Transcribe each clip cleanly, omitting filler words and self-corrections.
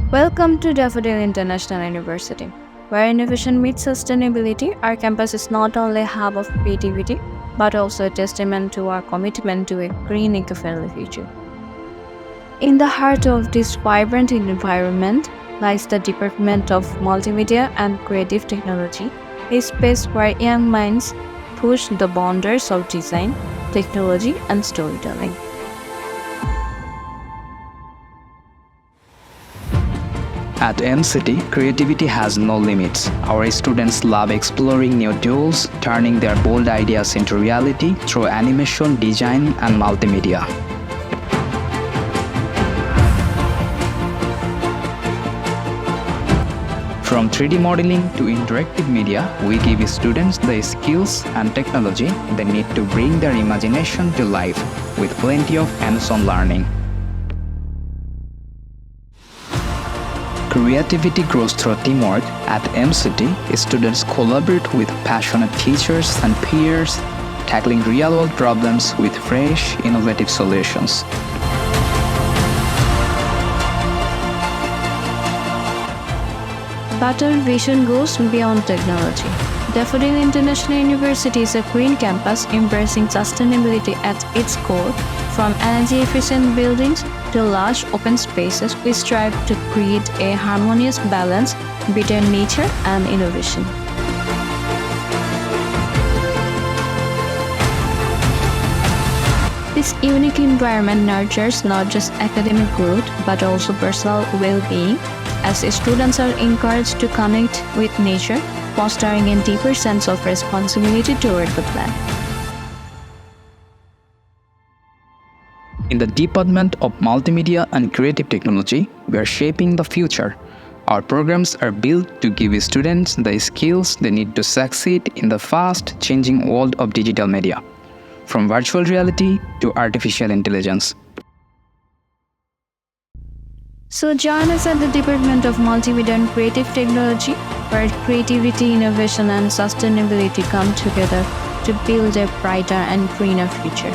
Welcome to Daffodil International University, where innovation meets sustainability. Our campus is not only a hub of creativity, but also a testament to our commitment to a green, eco-friendly future. In the heart of this vibrant environment lies the Department of Multimedia and Creative Technology, a space where young minds push the boundaries of design, technology, and storytelling. At MCT, creativity has no limits. Our students love exploring new tools, turning their bold ideas into reality through animation, design, and multimedia. From 3D modeling to interactive media, we give students the skills and technology they need to bring their imagination to life with plenty of hands-on learning. Creativity grows through teamwork. At MCT, students collaborate with passionate teachers and peers, tackling real-world problems with fresh, innovative solutions. But our vision goes beyond technology. Daffodil International University is a green campus embracing sustainability at its core. From energy-efficient buildings to large open spaces, we strive to create a harmonious balance between nature and innovation. This unique environment nurtures not just academic growth but also personal well-being, as students are encouraged to connect with nature, fostering a deeper sense of responsibility toward the planet. In the Department of Multimedia and Creative Technology, we are shaping the future. Our programs are built to give students the skills they need to succeed in the fast-changing world of digital media, from virtual reality to artificial intelligence. So join us at the Department of Multimedia and Creative Technology, where creativity, innovation, and sustainability come together to build a brighter and greener future.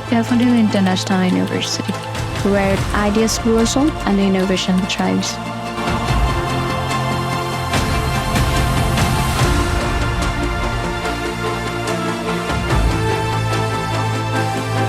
Daffodil International University, where ideas blossom and innovation thrives.